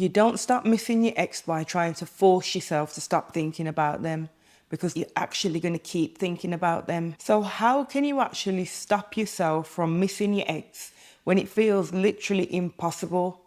You don't stop missing your ex by trying to force yourself to stop thinking about them, because you're actually going to keep thinking about them. So how can you actually stop yourself from missing your ex when it feels literally impossible?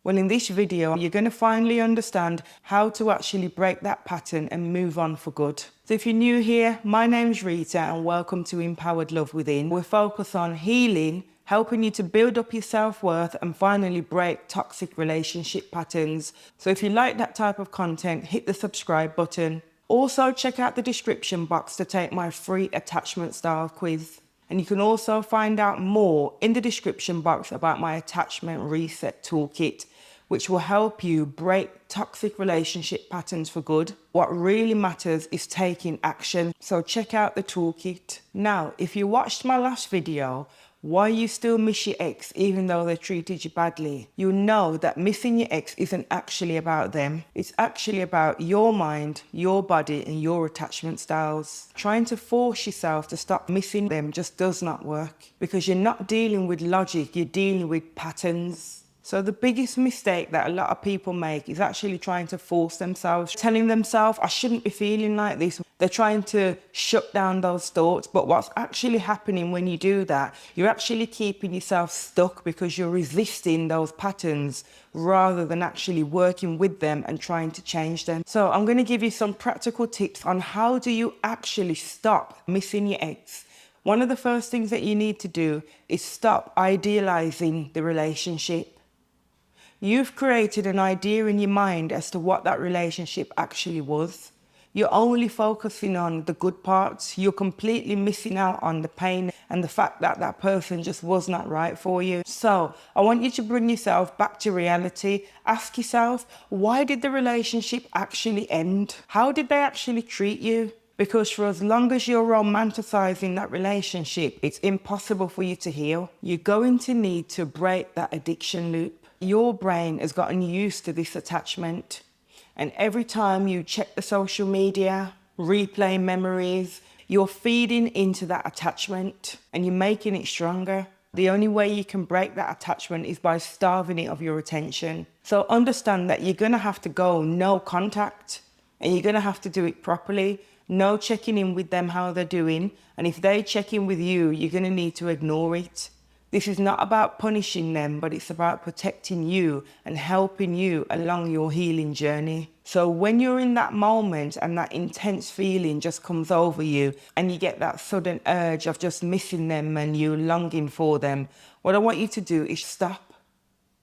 Well, in this video, you're going to finally understand how to actually break that pattern and move on for good. So if you're new here, my name's Rita and welcome to Empowered Love Within. We're focused on healing, helping you to build up your self-worth and finally break toxic relationship patterns. So if you like that type of content, hit the subscribe button. Also, check out the description box to take my free attachment style quiz. And you can also find out more in the description box about my Attachment Reset Toolkit, which will help you break toxic relationship patterns for good. What really matters is taking action. So check out the toolkit. Now, if you watched my last video, why you still miss your ex even though they treated you badly, you know that missing your ex isn't actually about them. It's actually about your mind, your body, and your attachment styles. Trying to force yourself to stop missing them just does not work, because you're not dealing with logic, you're dealing with patterns. So the biggest mistake that a lot of people make is actually trying to force themselves, telling themselves, I shouldn't be feeling like this. They're trying to shut down those thoughts. But what's actually happening when you do that, you're actually keeping yourself stuck because you're resisting those patterns rather than actually working with them and trying to change them. So I'm going to give you some practical tips on how do you actually stop missing your ex. One of the first things that you need to do is stop idealizing the relationship. You've created an idea in your mind as to what that relationship actually was. You're only focusing on the good parts. You're completely missing out on the pain and the fact that that person just was not right for you. So I want you to bring yourself back to reality. Ask yourself, why did the relationship actually end? How did they actually treat you? Because for as long as you're romanticizing that relationship, it's impossible for you to heal. You're going to need to break that addiction loop. Your brain has gotten used to this attachment, and every time you check the social media, replay memories, you're feeding into that attachment and you're making it stronger. The only way you can break that attachment is by starving it of your attention. So understand that you're going to have to go no contact, and you're going to have to do it properly. No checking in with them how they're doing, and if they check in with you, you're going to need to ignore it. This is not about punishing them, but it's about protecting you and helping you along your healing journey. So when you're in that moment and that intense feeling just comes over you and you get that sudden urge of just missing them and you longing for them, what I want you to do is stop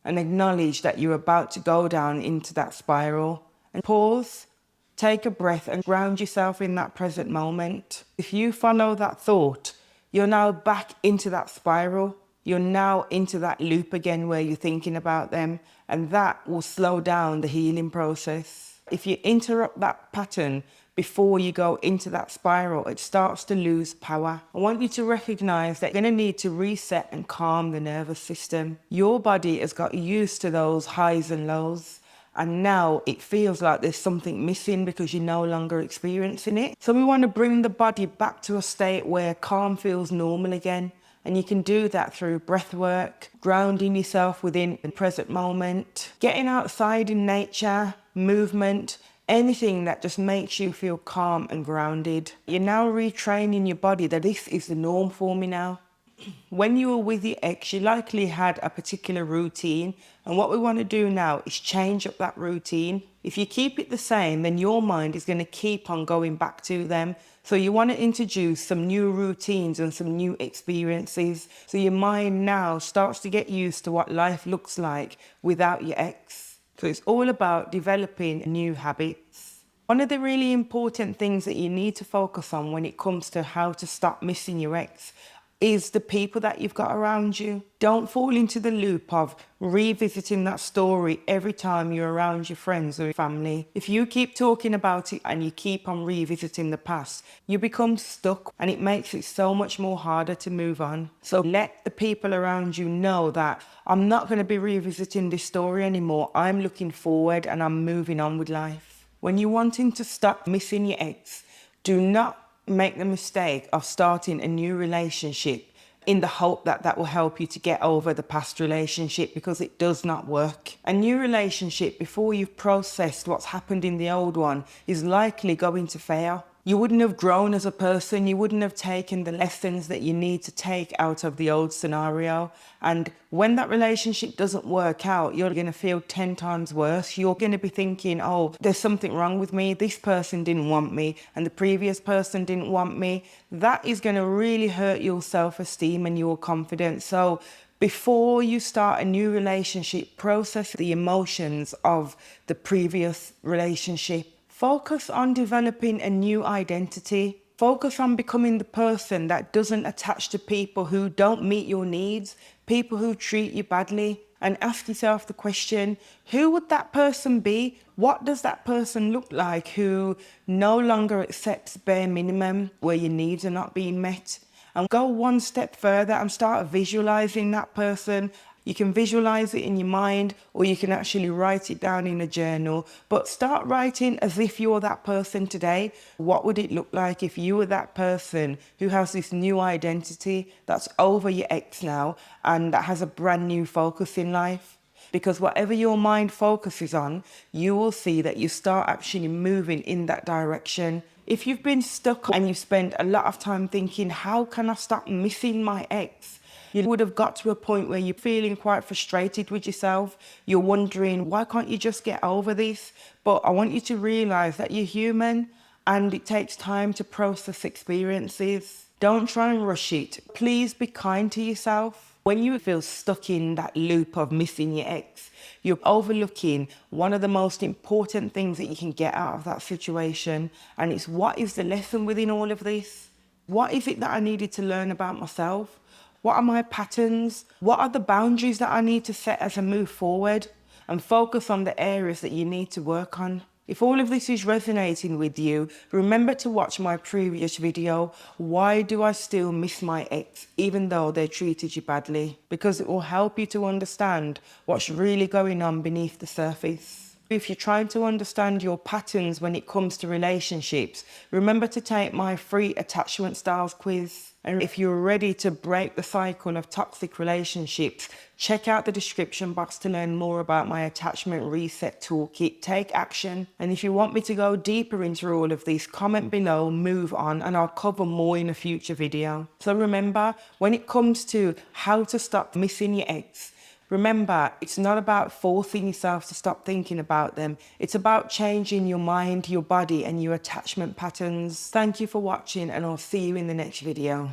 and acknowledge that you're about to go down into that spiral, and pause, take a breath and ground yourself in that present moment. If you follow that thought, you're now back into that spiral. You're now into that loop again where you're thinking about them, and that will slow down the healing process. If you interrupt that pattern before you go into that spiral, it starts to lose power. I want you to recognize that you're going to need to reset and calm the nervous system. Your body has got used to those highs and lows, and now it feels like there's something missing because you're no longer experiencing it. So we want to bring the body back to a state where calm feels normal again. And you can do that through breath work, grounding yourself within the present moment, getting outside in nature, movement, anything that just makes you feel calm and grounded. You're now retraining your body that this is the norm for me now. When you were with your ex, you likely had a particular routine, and what we want to do now is change up that routine. If you keep it the same, then your mind is going to keep on going back to them. So you want to introduce some new routines and some new experiences. So your mind now starts to get used to what life looks like without your ex. So it's all about developing new habits. One of the really important things that you need to focus on when it comes to how to stop missing your ex is the people that you've got around you. Don't fall into the loop of revisiting that story every time you're around your friends or your family. If you keep talking about it and you keep on revisiting the past, you become stuck, and it makes it so much more harder to move on. So let the people around you know that I'm not going to be revisiting this story anymore. I'm looking forward and I'm moving on with life. When you're wanting to stop missing your ex, do not make the mistake of starting a new relationship in the hope that that will help you to get over the past relationship, because it does not work. A new relationship, before you've processed what's happened in the old one, is likely going to fail. You wouldn't have grown as a person. You wouldn't have taken the lessons that you need to take out of the old scenario. And when that relationship doesn't work out, you're going to feel 10 times worse. You're going to be thinking, oh, there's something wrong with me. This person didn't want me and the previous person didn't want me. That is going to really hurt your self-esteem and your confidence. So before you start a new relationship, process the emotions of the previous relationship. Focus on developing a new identity. Focus on becoming the person that doesn't attach to people who don't meet your needs, people who treat you badly. And ask yourself the question, who would that person be? What does that person look like who no longer accepts bare minimum, where your needs are not being met? And go one step further and start visualizing that person. You can visualize it in your mind, or you can actually write it down in a journal. But start writing as if you're that person today. What would it look like if you were that person who has this new identity that's over your ex now and that has a brand new focus in life? Because whatever your mind focuses on, you will see that you start actually moving in that direction. If you've been stuck and you've spent a lot of time thinking, how can I stop missing my ex? You would have got to a point where you're feeling quite frustrated with yourself. You're wondering, why can't you just get over this? But I want you to realize that you're human and it takes time to process experiences. Don't try and rush it. Please be kind to yourself. When you feel stuck in that loop of missing your ex, you're overlooking one of the most important things that you can get out of that situation. And it's, what is the lesson within all of this? What is it that I needed to learn about myself? What are my patterns? What are the boundaries that I need to set as I move forward? And focus on the areas that you need to work on. If all of this is resonating with you, remember to watch my previous video, Why Do I Still Miss My Ex Even Though They Treated You Badly? Because it will help you to understand what's really going on beneath the surface. If you're trying to understand your patterns when it comes to relationships, remember to take my free attachment styles quiz. And if you're ready to break the cycle of toxic relationships, check out the description box to learn more about my Attachment Reset Toolkit. Take action. And if you want me to go deeper into all of this, comment below, move on, and I'll cover more in a future video. So remember, when it comes to how to stop missing your ex, remember, it's not about forcing yourself to stop thinking about them. It's about changing your mind, your body, and your attachment patterns. Thank you for watching, and I'll see you in the next video.